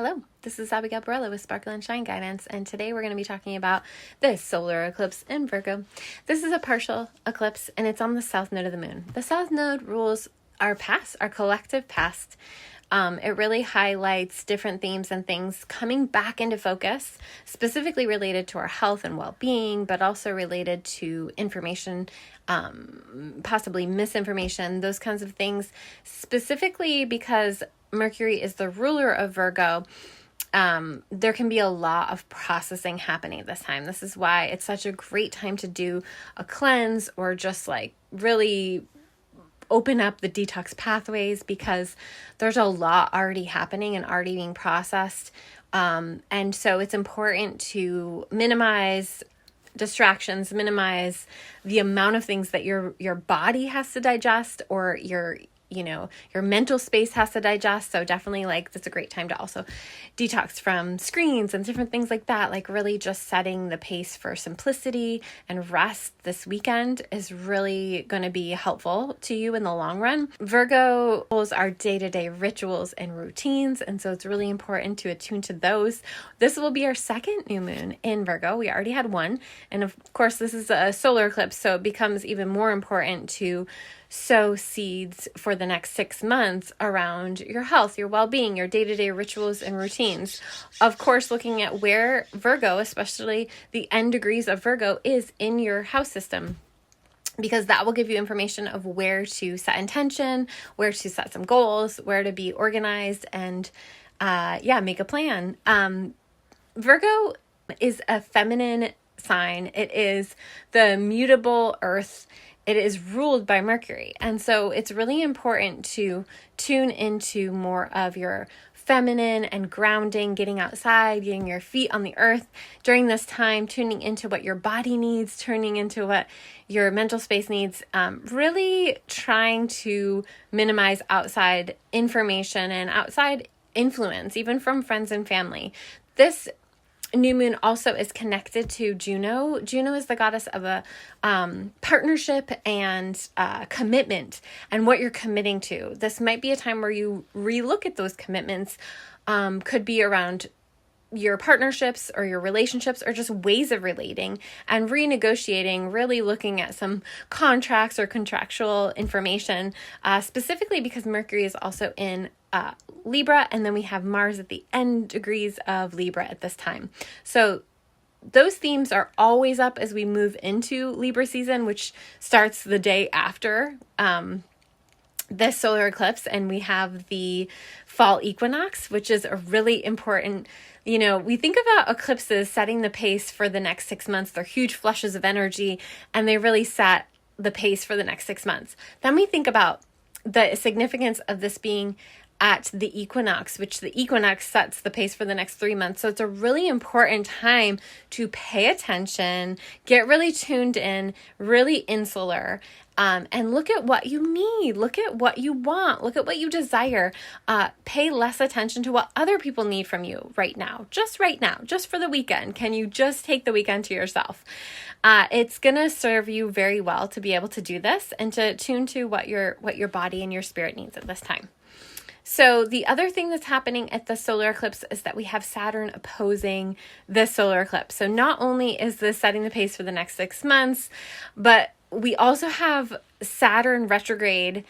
Hello, this is Abigail Barella with Sparkle and Shine Guidance, and today we're going to be talking about this solar eclipse in Virgo. This is a partial eclipse, and it's on the south node of the moon. The south node rules our past, our collective past. It really highlights different themes and things coming back into focus, specifically related to our health and well-being, but also related to information, possibly misinformation, those kinds of things, specifically because Mercury is the ruler of Virgo. There can be a lot of processing happening at this time. This is why it's such a great time to do a cleanse or just like really open up the detox pathways, because there's a lot already happening and already being processed. And so it's important to minimize distractions, minimize the amount of things that your body has to digest, or your mental space has to digest. So definitely that's a great time to also detox from screens and different things like that. Like really just setting the pace for simplicity and rest this weekend is really going to be helpful to you in the long run. Virgo are day-to-day rituals and routines. And so it's really important to attune to those. This will be our second new moon in Virgo. We already had one. And of course, this is a solar eclipse. So it becomes even more important to sow seeds for the next 6 months around your health, your well-being, your day-to-day rituals and routines. Of course, looking at where Virgo, especially the end degrees of Virgo, is in your house system, because that will give you information of where to set intention, where to set some goals, where to be organized, and make a plan. Virgo is a feminine sign. It is the mutable earth. It is ruled by Mercury. And so it's really important to tune into more of your feminine and grounding, getting outside, getting your feet on the earth during this time, tuning into what your body needs, tuning into what your mental space needs, really trying to minimize outside information and outside influence, even from friends and family. This new moon also is connected to Juno. Juno is the goddess of a partnership and commitment, and what you're committing to. This might be a time where you relook at those commitments. Could be around your partnerships or your relationships, or just ways of relating and renegotiating, really looking at some contracts or contractual information, specifically because Mercury is also in Libra, and then we have Mars at the end degrees of Libra at this time. So those themes are always up as we move into Libra season, which starts the day after this solar eclipse, and we have the fall equinox, which is a really important. We think about eclipses setting the pace for the next 6 months. They're huge flushes of energy, and they really set the pace for the next 6 months. Then we think about the significance of this being at the equinox, which the equinox sets the pace for the next 3 months. So it's a really important time to pay attention, get really tuned in, really insular, and look at what you need, look at what you want, look at what you desire. Pay less attention to what other people need from you right now, just for the weekend. Can you just take the weekend to yourself? It's going to serve you very well to be able to do this and to tune to what your body and your spirit needs at this time. So the other thing that's happening at the solar eclipse is that we have Saturn opposing the solar eclipse. So not only is this setting the pace for the next 6 months, but we also have Saturn retrograde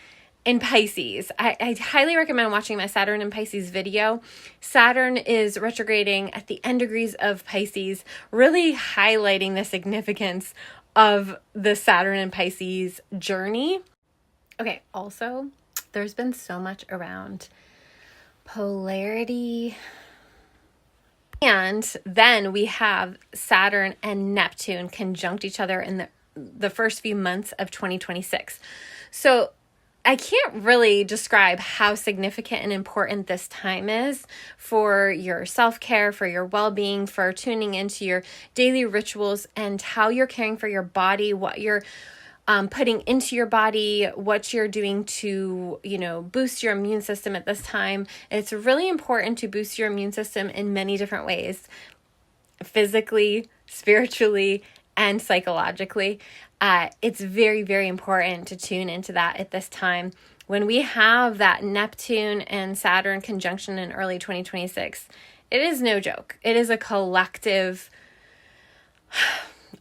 in Pisces. I highly recommend watching my Saturn in Pisces video. Saturn is retrograding at the end degrees of Pisces, really highlighting the significance of the Saturn and Pisces journey. Okay, also, there's been so much around polarity. And then we have Saturn and Neptune conjunct each other in the first few months of 2026. So I can't really describe how significant and important this time is for your self-care, for your well-being, for tuning into your daily rituals, and how you're caring for your body, what you're putting into your body, what you're doing to, boost your immune system at this time. It's really important to boost your immune system in many different ways, physically, spiritually, and psychologically. It's very, very important to tune into that at this time. when we have that Neptune and Saturn conjunction in early 2026, it is no joke. It is a collective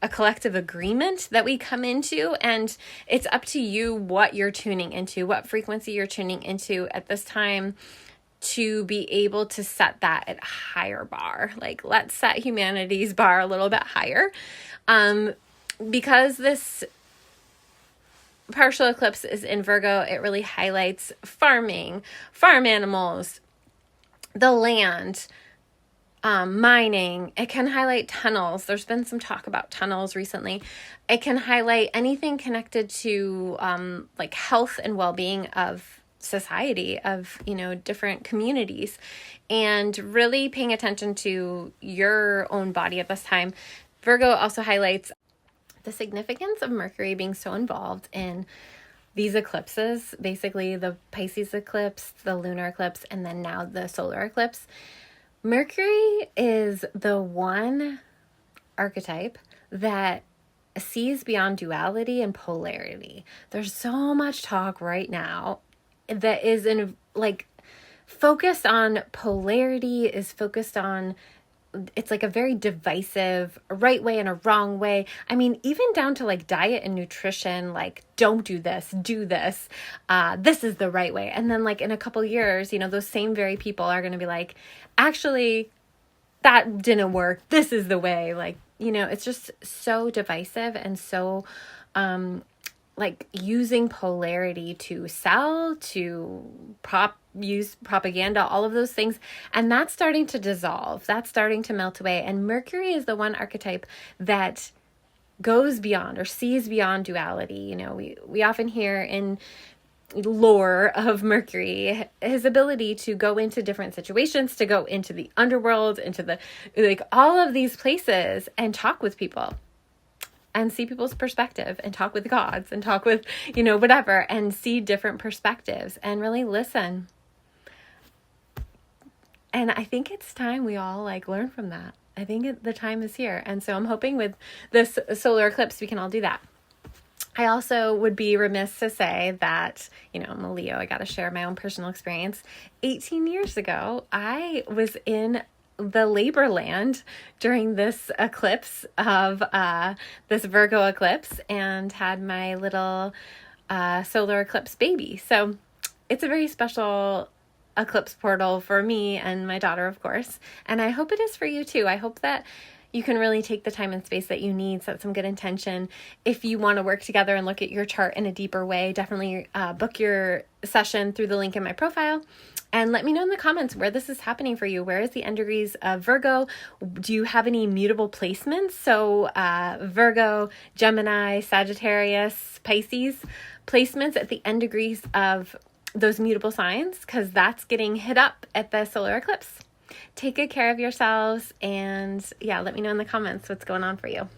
agreement that we come into, and it's up to you what you're tuning into, what frequency you're tuning into at this time, to be able to set that at a higher bar. Like, let's set humanity's bar a little bit higher. Because this partial eclipse is in Virgo, it really highlights farming, farm animals, the land, mining. It can highlight tunnels. There's been some talk about tunnels recently. It can highlight anything connected to like health and well-being of society, of, you know, different communities, and really paying attention to your own body at this time. Virgo also highlights the significance of Mercury being so involved in these eclipses, basically the Pisces eclipse, the lunar eclipse, and then now the solar eclipse. Mercury is the one archetype that sees beyond duality and polarity. There's so much talk right now that is in like focused on polarity, is focused on, it's like a very divisive right way and a wrong way. I mean, even down to like diet and nutrition, like don't do this, do this. This is the right way. And then like in a couple years, you know, those same very people are going to be like, actually, that didn't work. This is the way. Like, you know, it's just so divisive and so, like using polarity to sell, to use propaganda, all of those things. And that's starting to dissolve. That's starting to melt away. And Mercury is the one archetype that goes beyond or sees beyond duality. You know, we often hear in lore of Mercury his ability to go into different situations, to go into the underworld, into the, like all of these places and talk with people and see people's perspective and talk with gods and talk with, you know, whatever, and see different perspectives and really listen. And I think it's time we all like learn from that. I think the time is here. And so I'm hoping with this solar eclipse, we can all do that. I also would be remiss to say that, you know, I'm a Leo. I got to share my own personal experience. 18 years ago, I was in the labor land during this eclipse of this Virgo eclipse and had my little solar eclipse baby. So it's a very special eclipse portal for me and my daughter, of course. And I hope it is for you too. I hope that you can really take the time and space that you need, set some good intention. If you want to work together and look at your chart in a deeper way, definitely book your session through the link in my profile. And let me know in the comments where this is happening for you. Where is the end degrees of Virgo? Do you have any mutable placements? So Virgo, Gemini, Sagittarius, Pisces placements at the end degrees of those mutable signs, because that's getting hit up at the solar eclipse. Take good care of yourselves, and yeah, let me know in the comments what's going on for you.